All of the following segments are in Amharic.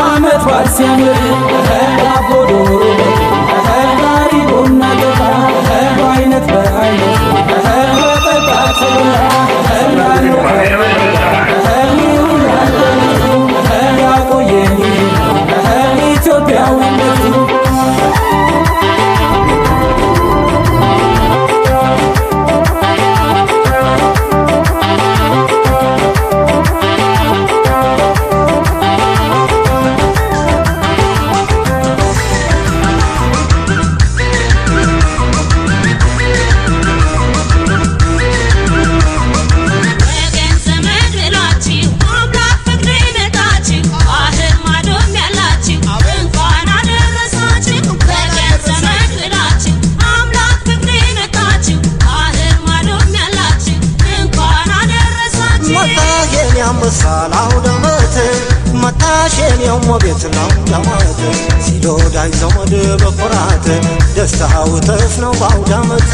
አመቷል ሲያምር ሳላው ደመት መታሸን የሞቤት ነው ደመት ሲዶዳይ ዘመድ በኩራት ደስታው ተፍ ነው ባውዳመት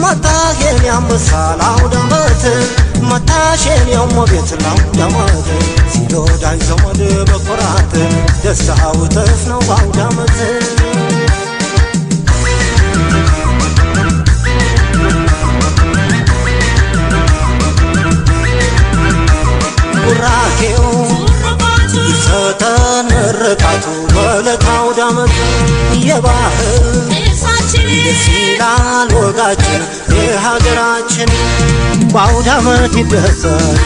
መታሸን ያምሳላው ደመት መታሸን የሞቤት ነው ደመት ሲዶዳይ ዘመድ በኩራት ደስታው ተፍ ነው ባውዳመት ራኬው ሰተን ርቃቱ በለታው ዳመት የባህል ሲላል ወጋችን የሀገራችን ባውዳመት ይደሰት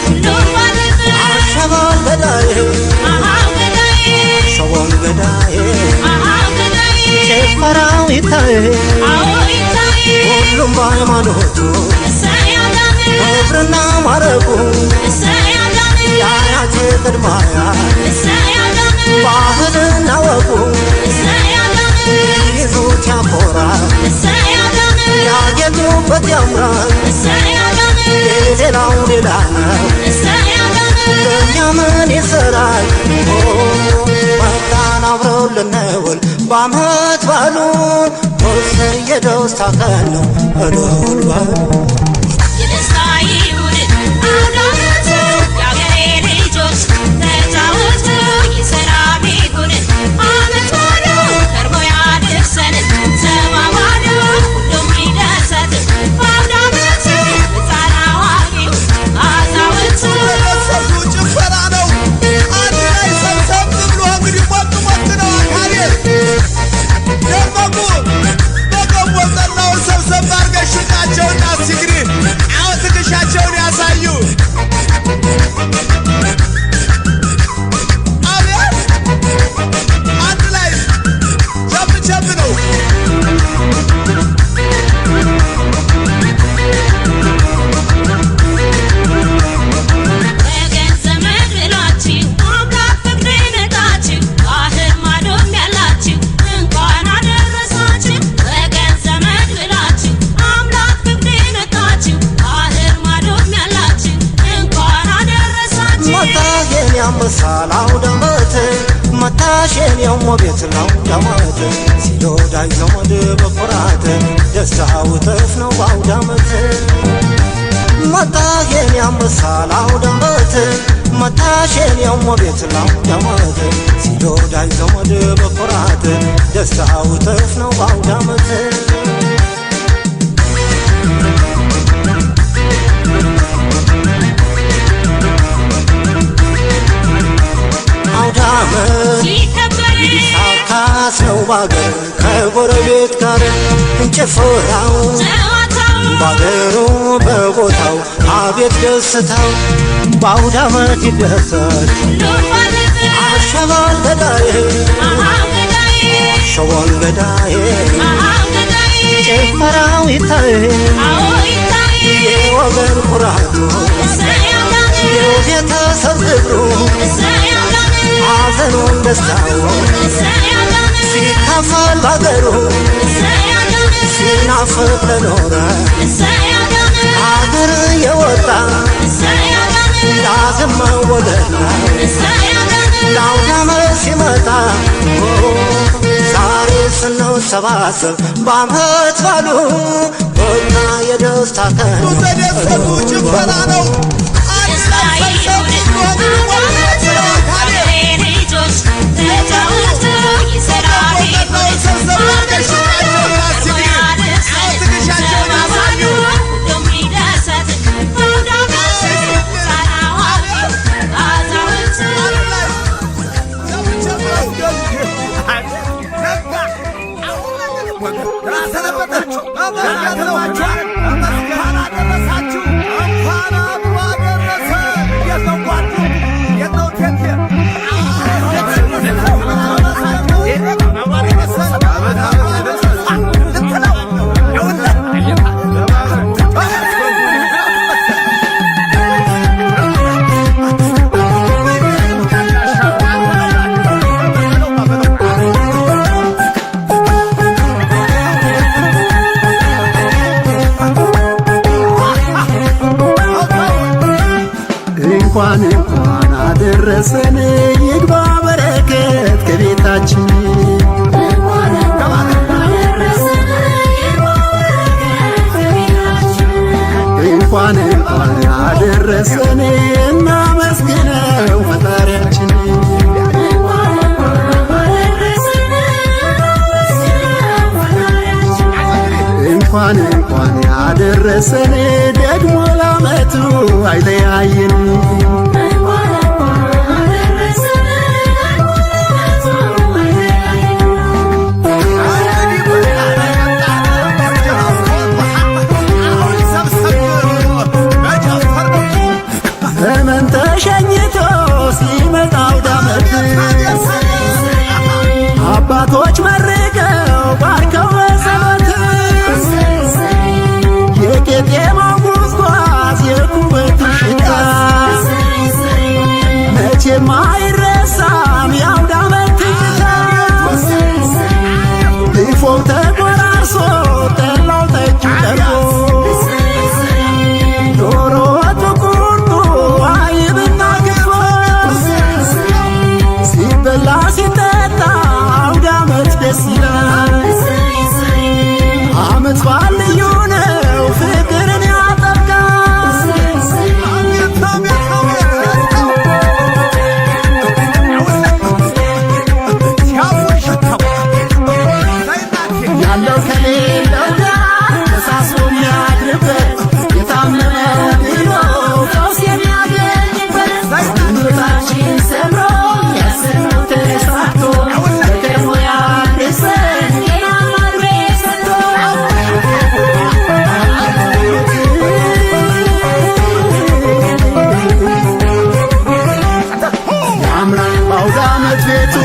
አሸባል ገዳዬ ሸዋል ገዳዬ ጭፈራው ይታይ ሁሉም በሃይማኖቱ ክብርና ማረጉ ያያቴ ቅድማያ ባህልና ወጉ ይዙት ያኮራል ያጌጡበት ያምራል ሌላው ሌላ ነው ለእኛ ምን ይሰራል መጣን አብረው ልንውል በዓመት ባሉን ወሰን የደስታ ቀን ነው እልል በሉ Sabbar gaşına ቤት ለአውደ ዓመት ሲዶዳይ ዘመድ በኩራት ደስታው እጥፍ ነው በአውደ ዓመት መጣህ የኔ አንበሳ ለአውደ ዓመት መጣሽ የኔ ቤት ለአውደ ዓመት ሲዶዳይ ዘመድ በኩራት ደስታው እጥፍ ነው በአውደ ዓመት ሳካስ ነው ባገር ከጎረቤት ጋር ጭፈራው ባገሩ በቦታው አቤት ደስታው በአውደ ዓመት ይደሰት አሸባል ገዳዬ አሸባል ገዳዬ ጭፈራው ይታይ የወገን ኩራቱ የቤተሰብ ግብሩ ሐዘኑን ደስታውን ሲካፈል ባገሩ ሲናፍቅ ለኖረ አገር የወጣ ዳግም መወለድ ለአውደ ዓመት ሲመጣ ዛሬ ስንሰባሰብ በዓመት ባሉ ወና የደስታ ቀን ተደሰቱ ጭፈራ ነው እንኳን አደረሰን ይግባ በረከት ከቤታችን እንኳን አደረሰን እናመስግነው ፈጣሪያችን እንኳን ያደረሰን ደግሞ ለዓመቱ አይለያየን ዘመን ተሸኝቶ ሲመጣ አውደ ዓመት አባቶች መርቀው ባርከው በጸሎት የቄጤማው ጉዝጓዝ የኩበቱ ሽታ መቼም አይረሳም የአውደ ዓመት ትዝታ ድፎው ተቆራርሶ ጠላው ጠጁ ቀርቦ ዶሮ ወጡ ቁርጡ አይብና ገቦ ሲበላ ሲጠጣ አውደ ዓመት ደስ ይላል ዓመት በዓል ልዩ ነው ፍቅርን ያጠብቃል ያለው ከሌለው ጋር ተሳስቦ የሚያድርበት የታመመው ድኖ ፈውስ የሚያገኝበት ሕይወታችን ሰምሮ ያሰብነው ተሳክቶ በቀድሞ ያድርሰን ጤናማ ዕድሜ ሰጥቶ ያምራል በአውደ ዓመት ቤቱ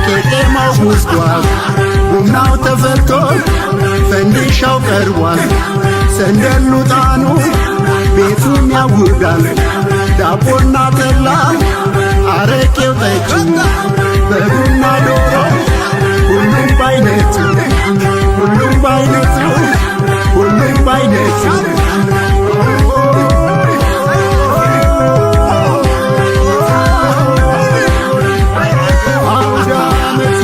ቄጤማው ጉዝጓዝ ቡናው ተፈልቶ ፈንዲሻው ቀርቧል ሰንደሉ ጣኑ ቤቱም ያውጋል ዳቦና ጠላ አረቄው ጠጁ በጉና ዶሮ ሁሉም ባይነቱ ሁሉም ባይነቱ ሁሉም ባይነቱ አውደ ዓመት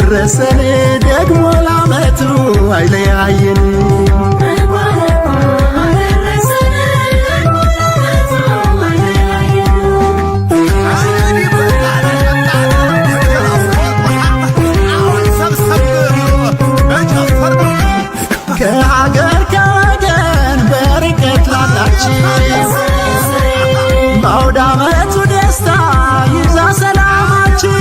አደረሰን ደግሞ ለዓመቱ አይለያየን ከሀገር ከወገን በርቀት ላላችሁ በአውደ ዓመቱ ደስታ ይብዛ ሰላማችሁ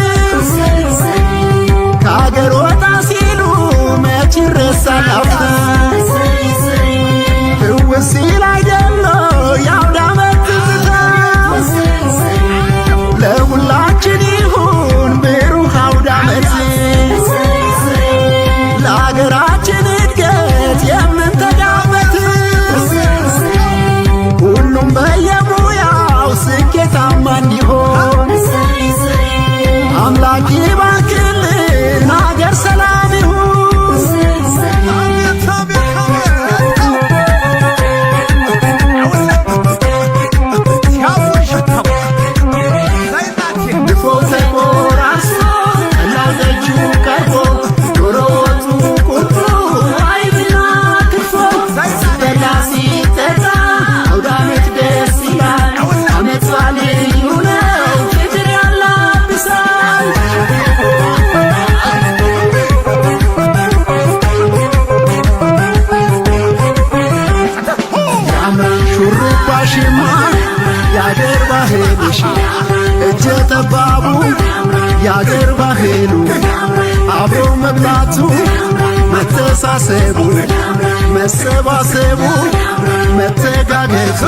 ከሀገር ወጣ ሲሉ መች ይረሳል አፍታ ትውስ ሲል አይደለ የአውደ ዓመት ትዝታ ለሁላችን ይሁን ብሩህ አውደ ዓመት ለሀገራችን እድገት የምንተጋበት ሁሉም በየሙያው ስኬታማ እንዲሆን አምላክ ይባርክልን ሀገር ሰላም ይሁን ድፎ ተቆራርሶ ጠላው ደጁ ቀርቦ ዶሮ ወጡ ቁርጡ አይብና ክትፎ ሲበላ ሲጠጣ አውደ ዓመት ደስ ይላል ዓመት በዓል ልዩ ነው ፍቅር ያላብሳል ያምራል ሹሩባሽማ የአገር ባህልሽ እጀ ጠባቡ የአገር ባህሉ አብሮ መብላቱ መተሳሰቡ መሰባሰቡ መተጋገቱ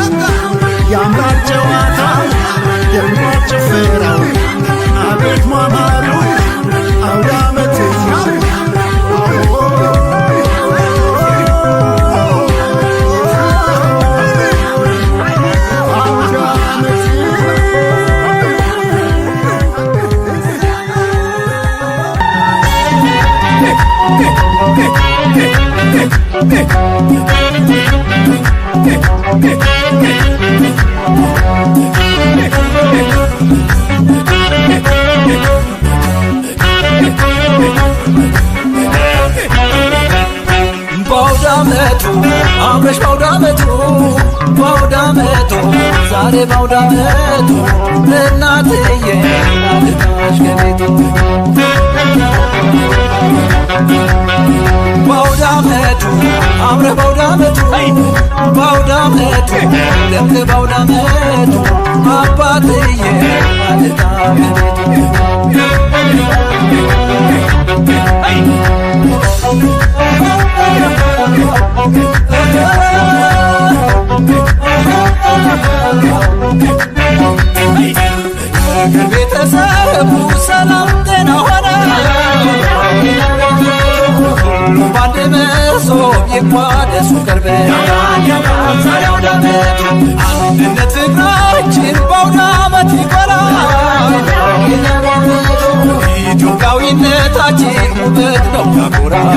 ያምራል ጨዋታው ደምቋል ጭፈራው አቤት ማማሩ አውደ ዓመት በአውደ ዓመቱ አምረሽ በአውደ ዓመቱ በአውደ ዓመቱ ዛሬ በአውደ ዓመቱ እናትዬ ልታሽ ከቤቱ በአውደ ዓመቱ አምረሽ በአውደ ዓመቱ በአውደ ዓመቱ ደምቅ በአውደ ዓመቱ አባትዬ ልታሽ ቤተሰቡ ሰላም ጤና ሆነ ባንድ መሶብ ይቋደሱ ቀርበ ዛሬ አውደ ዓመቱ አንድነት ፍቅራችን በአውደ ዓመት ይበራል ኢትዮጵያዊነታችን ውበት ነው ያኮራል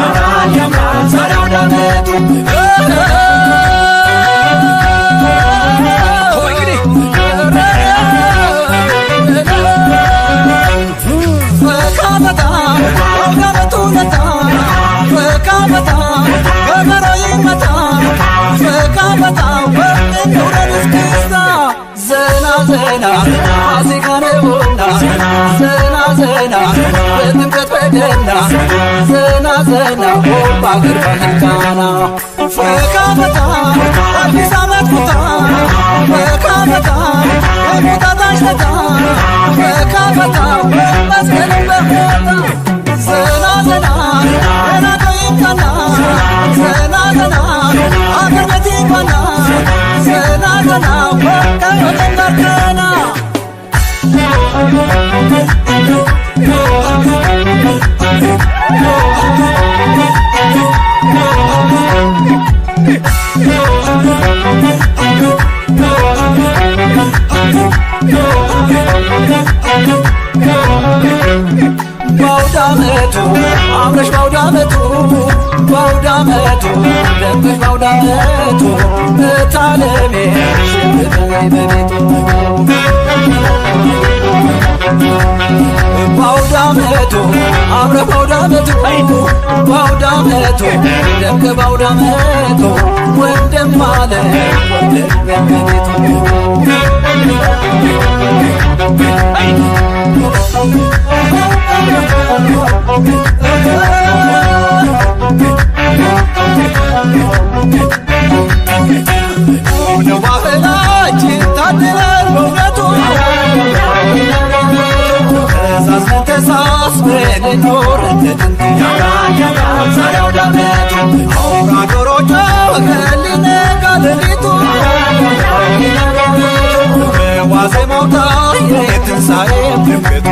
ዛሬ አውደ ዓመቱ ዘና ዘና አዚጋነውና ዘና ዘና በጥምቀት በገና ዘና ዘና በአገር ባህል ቃና ፈካ ፈታ አዲስ ዓመት ኩታ ፈካ ፈታ የቁጣጣሽ ፈታ ፈካ ፈታ መስቀልን በፎታ ዘና ዘና ገና ይምጣና ዘና ዘና አገር ቤት ይግባና ዘና ዘና ከወገን ጋር ቀና በአውደ ዓመቱ አምረሽ በአውደ ዓመቱ በአውደ ዓመቱ ደምቀሽ በአውደ ዓመቱ እታለሜ ሽብበይ በቤቱ በአውደ ዓመቱ አመቱ አብረህ ባውደ አመቱ ባውደ አመቱ ደምቅ ባውደ አመቱ ወንድም አለ ወንድም በቤቱ ባህላችን ታድለን በእውነቱ ተሳስበን ተሳስበን እንኖር እንደጥንቱ ዛሬ አውደ ዓመቱ አውራ ዶሮች ሊነጋ ሌሊቱ በዋዜማው ታየ ትንሣኤ ምልክቱ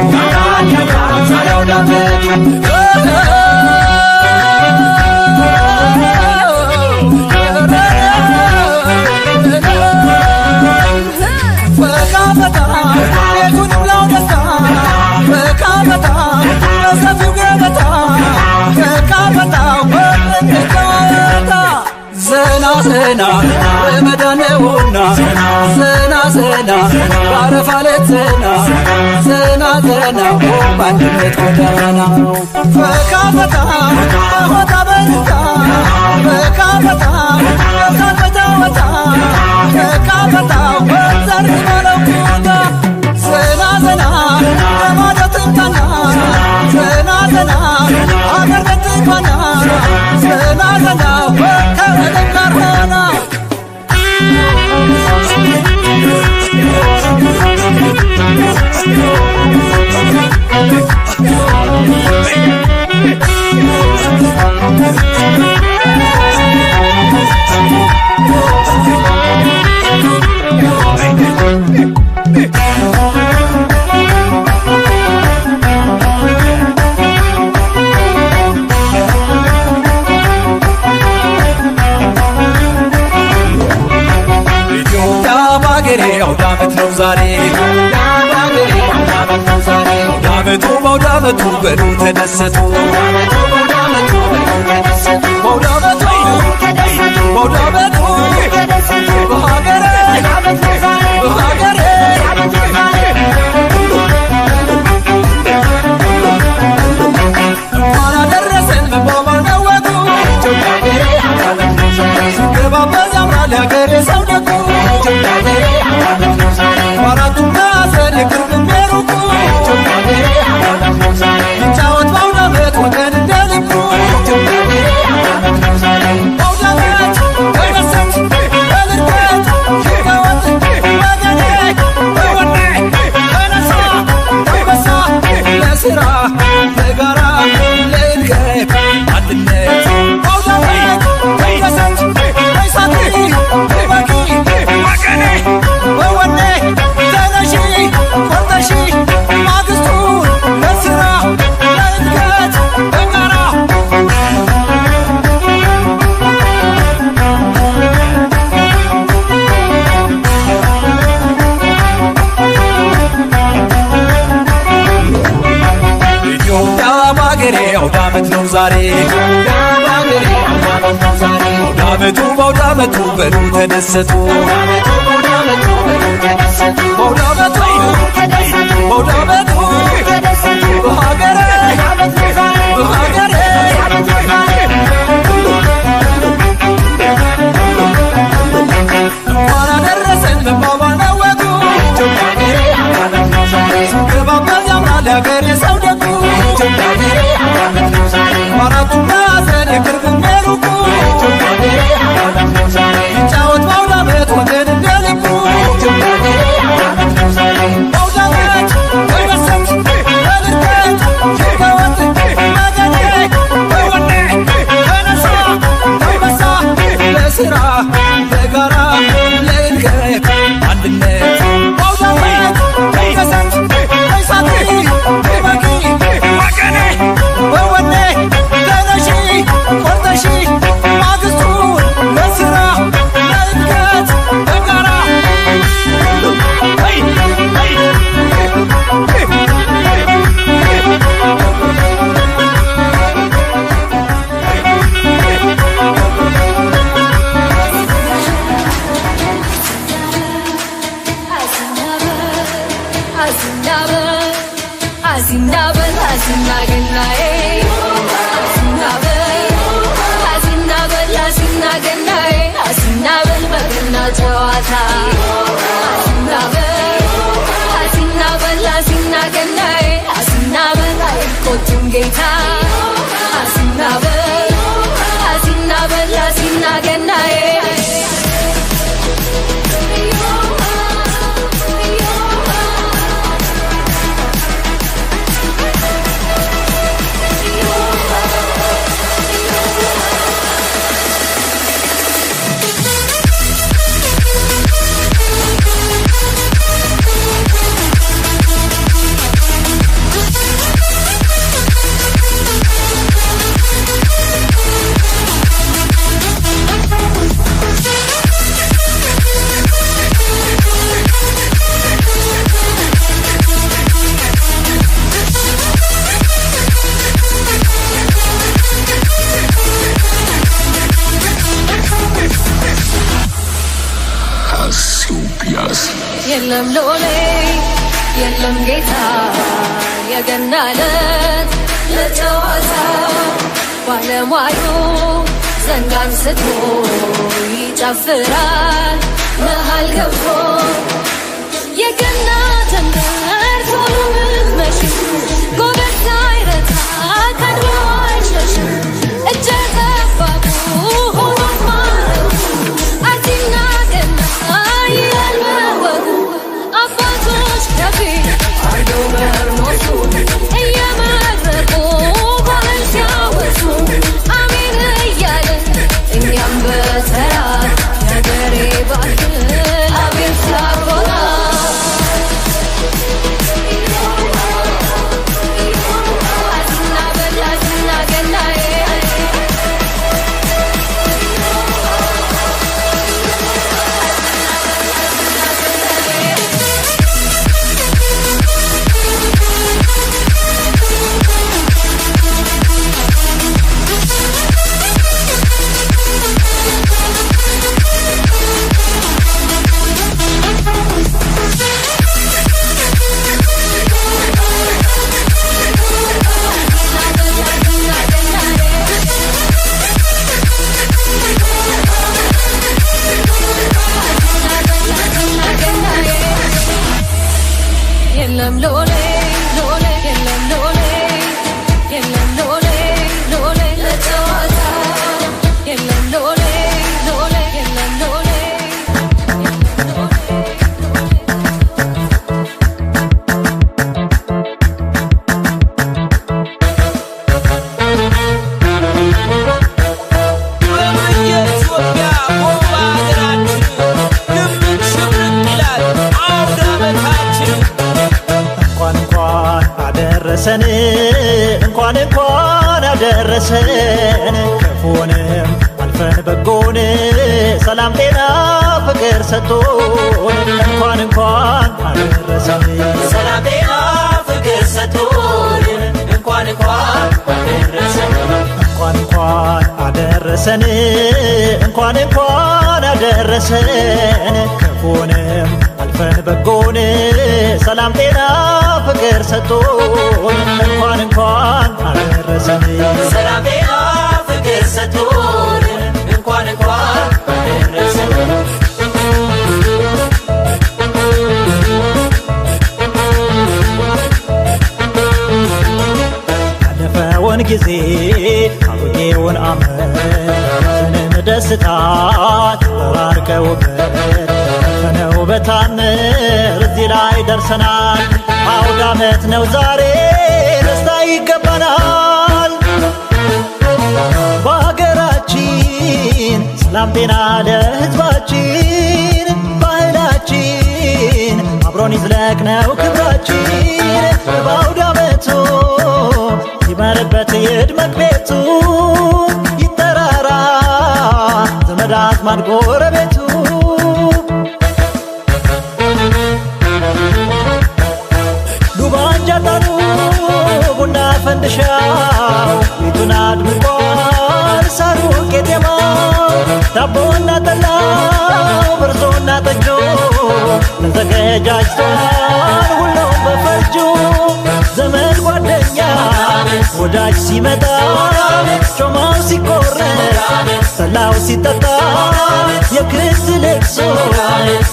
ዛሬ አውደ ዓመቱ ዘና ረመዳነውና ዘና ዘና ባረፋ ለት ዘና ዘና በአንድነት ጎዳና ፈካ ፈታ ሆታ በልታ ፈካ ፈታ ፈታ ወታ ፈካ ፈታ ወዘር ባለው ቦታ ዘና ዘና ለማለትምታና ዘና ዘና አገር በትባና ዘና ዘና ወከረደጋራና አውደ ዓመት ነው ዛሬ አውደ ዓመቱ በሉ ተደሰቱ በአውደ ዓመቱ በሀገሬ እንኳን አደረሰን መባባል ነው ወጉ ገባበዝ ያምራል ያገሬ ሰው ደጉ አራቱ ማዕዘን የቅርብ የሩቁ ይጫወት በአውደ ዓመት ወገን እንደ ልቡ በአውደ ዓመት በደስታ በልደት ይጫወት ወገኔ በወኔ በነሳ በአንበሳ ለስራ ለጋራ ለእድገት አንድነት በአውደ ዓመት በደስታ በይሳቲ በበቂ ወገኔ በወኔ ተነሺ ቆርጠሺ ማግስቱን ለስራ ለእድገት በጋራ ኢትዮጵያ ባገሬ አውደ ዓመት ነው ዛሬ አውደ ዓመቱ በአውደ ዓመቱ በሉ ተደሰቱ በአውደ ዓመቱ በአውደ ዓመቱ በሀገሬ በሀገሬ እንኳን አደረሰን መባባል ነው ወጉ ገባበዝ ያምራል ያገሬ ሰው ደጉ አራቱ ማዕዘን የቅርብም የሩቁ ይጫወት በአውደ ዓመት ወገን እንደ ልቡ በአውደ ዓመት በደስታ በልደት ይጫወት ወገኔ በወኔ በነሳ በአንበሳ ለስራ ለጋራ ለእድገት አንድነት በአውደ ዓመት በደስታ በይሳቲ በበቂ ወገኔ በወኔ ተነሺ ቆርጠሺ ማግስቱን ለስራ ለእድገት በጋራ I Asinabel Asinagenae Asinabel Asinagenae Asinabel Bagna Jawata Asinabel Asinagenae Asinabel Kotumgeta Asinabel Asinagenae Yellam lole, yellam geta, yaganalet, letawasa, walamayu, zangan seto, yijafran, mahal gafo, yaganatan dar, tolumil meshi, gobetayrata, kadroish meshi, ejata babu, honokmaru, atina gana, yelmawagu. Ardo mermosu, eyyamarqu, balshawasu, amin yale, inyam betara, yagare bahil, abin sabona. Asinabel Asinagenae. Yellam lole, lole, yellam lole, yellam lole, lole, letawata. Yellam lole, lole, yellam lole. እንኳን አደረሰን ክፉንም አልፈን በጎን ሰላም ጤና ፍቅር ሰጥቶን እንኳን አደረሰን ሰላም ጤና ፍቅር ሰጥቶን እንኳን አደረሰን እንኳን አደረሰን ክፉንም አልፈን በጎን ሰላም ጤና ፍቅር ሰጥቶን እንኳን አደረሰን ሰላም ጤና ፍቅር ሰጥቶን እንኳን አደረሰን ያለፈውን ጊዜ አሮጌውን ዓመት ዘመን ደስታ ተባርከውበት ፈነው በታምር እዚህ ላይ ደርሰናል አውደ ዓመት ነው ዛሬ ደስታ ይገባናል በሀገራችን ሰላም ጤና ለሕዝባችን ባህላችን አብሮን ይዝለቅ ነው ክብራችን በአውደ ዓመቱ ይመርበት ይድመቅ ቤቱ ይጠራራ ዘመድ አዝማድ ጎረቤቱ ዱባንጃታኑ ቡና ፈንድሻው ቤቱን አድምቋል ሳሩ ቄጤማው ዳቦና ጠላው ብርዞና ጠጆ ተዘገጃጅቷል ሁሉም በፈጁ ዘመን ወዳጅ ሲመጣ ጮማው ሲቆረጥ ጠላው ሲጠጣ የክት ልቅሶ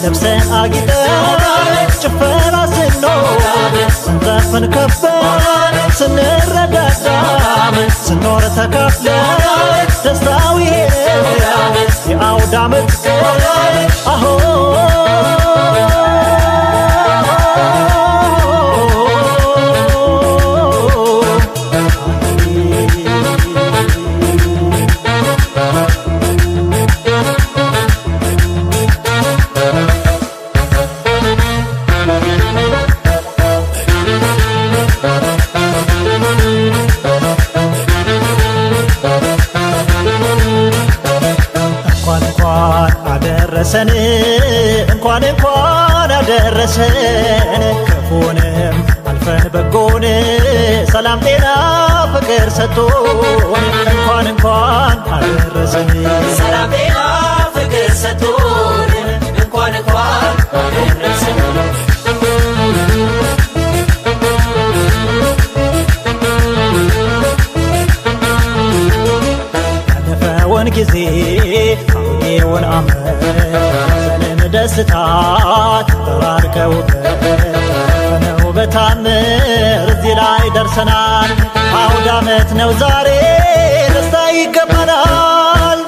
ለብሰን አጊጠን ጭፈራ ስንኖር ስንዘፍን ከበን ስንረዳዳ ስንኖር ተካፍለን ደስታው ይሄ የአውደ ዓመት አሆ እንኳን አደረሰን ክፉንም አልፈን በጎን ሰላም ጤና ፍቅር ሰጥቶን እንኳን አደረሰን ሰላም ጤና ፍቅር ሰጥቶን እንኳን አደረሰን ያለፈውን ጊዜ አሁን ዓመት ደስታ ተባርከውበት ነው በታምር እዚህ ላይ ደርሰናል አውደ ዓመት ነው ዛሬ ደስታ ይገባናል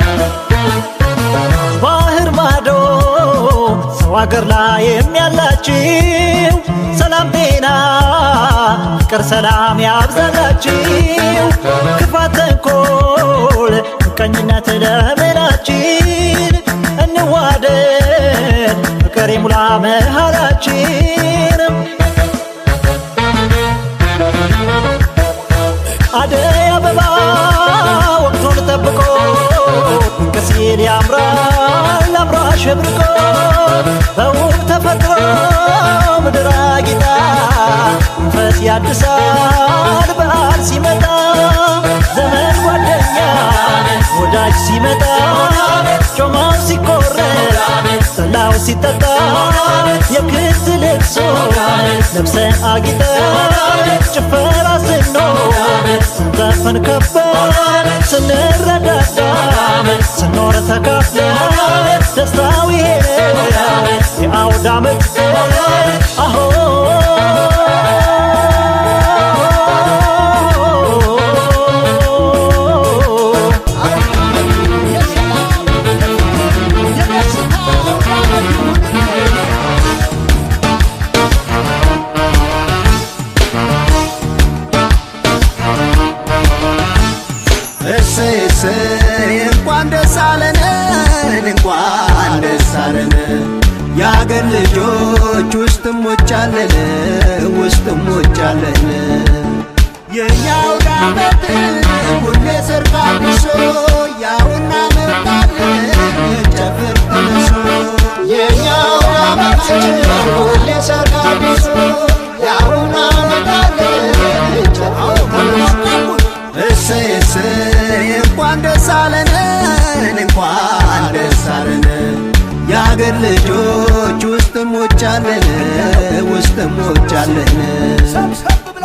ባህር ማዶ ሰው አገር ላይ የሚያላችሁ ሰላም ጤና ፍቅር ሰላም ያብዛላችሁ ክፋት ተንኮል ምቀኝነት ለምናችን እንዋደድ ፍቅር ይሙላ መሃላችን አደይ አበባ ወቅቱን ጠብቆ ብቅ ሲል ያምራል አምሮ አሸብርቆ በውብ ተፈጥሮ ምድር አጊጣ መንፈስ ያድሳል በዓል ሲመጣ ዘመን ጓደኛ ወዳጅ ሲመጣ ጮማው ሲቆረጥ ጠላው ሲጠጣ የክት ልቅሶ ለብሰን አጊጠን ጭፈራ ስንኖር ስንዘፍን ከበን ስንረዳዳ ስንኖር ተካፍለን ደስታው ይሄ የአውደ ዓመት አሆ እንኳን ደስ አለን የአገር ልጆች ውስጥም ሞቻለን የኛው ዳመት ሁሌ ሰርግ አብሶ ያውና መጣለን ጨፍር ተነሶ የኛው ዳመት ሁሌ ሰርግ አብሶ ያውና መጣለን ጨፍር ተነሶ እሰይ እንኳን ደስ አለን እንኳን ደስ አለን የአገር ልጆች ውስጥም ሞቻለን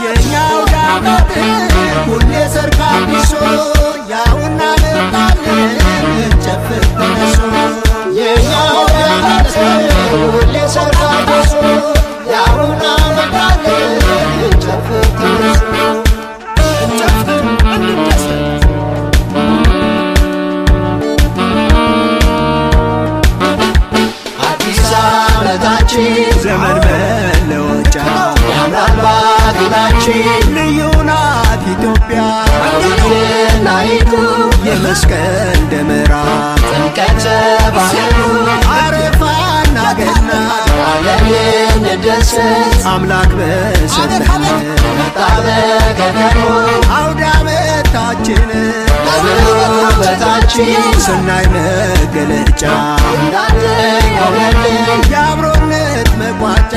የኛው ዳመት ሁሌ ሰርግ አብሶ ያውና መጣለን ጨፍር ተነሶ የኛው ዳመት ሁሌ ሰርግ አብሶ ያውና መጣለን ጨፍር ተነሶ ዘመን መለወጫ ያምራል ባገራችን ልዩ ናት ኢትዮጵያ ናይቱ የመስቀል ደመራ ጥምቀተ ባህሩ አረፋና ገና ዓለምን ደሰት አምላክ በሰጠን መጣ በገነኑ አውደ ዓመታችን ውበታችን ስናይ መገለጫ እንዳለኛው የአብሮነት መቋጫ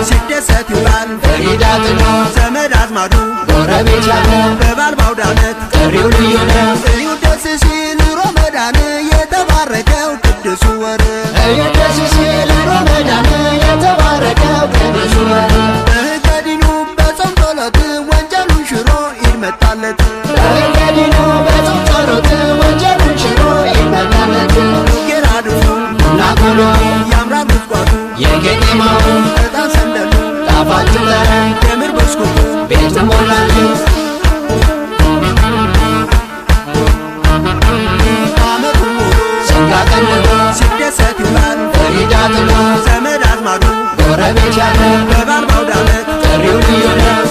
ሲደሰት ይውላል በሂዳ ጥሎ ዘመድ አዝማዱ ጎረቤት ያለ በበዓል በአውደ ዓመት ጥሪው ልዩ ነው እዩ ደስ ሲል ረመዳን የተባረከው ቅዱሱ ወር እዩ ደስ ሲል ረመዳን የተባረከው ቅዱሱ ወር በሕገ ዲኑ በጾም ጸሎት ወንጀሉን ሽሮ ኢድ መጣለት በሕገ ዲኑ በጾም ጸሎት ወንጀሉን ሽሮ ኢድ መጣለት ጌራድፉ ቡና ቆሎ ያምራል ጉዝጓዙ የቄጤማው ዕጣን ሰንደሉ ጣፋጭ ጠረን የምር ብስኩቱ ቤቱ ሞላለት ዓመቱን ሙሉ ሰንጋ ቀንዶ ሲደሰት ይውላል በሂዳ ጥሎ ዘመድ አዝማዱ ጎረቤት ያለ በበዓል በአውደ ዓመት ጥሪው ልዩ ነው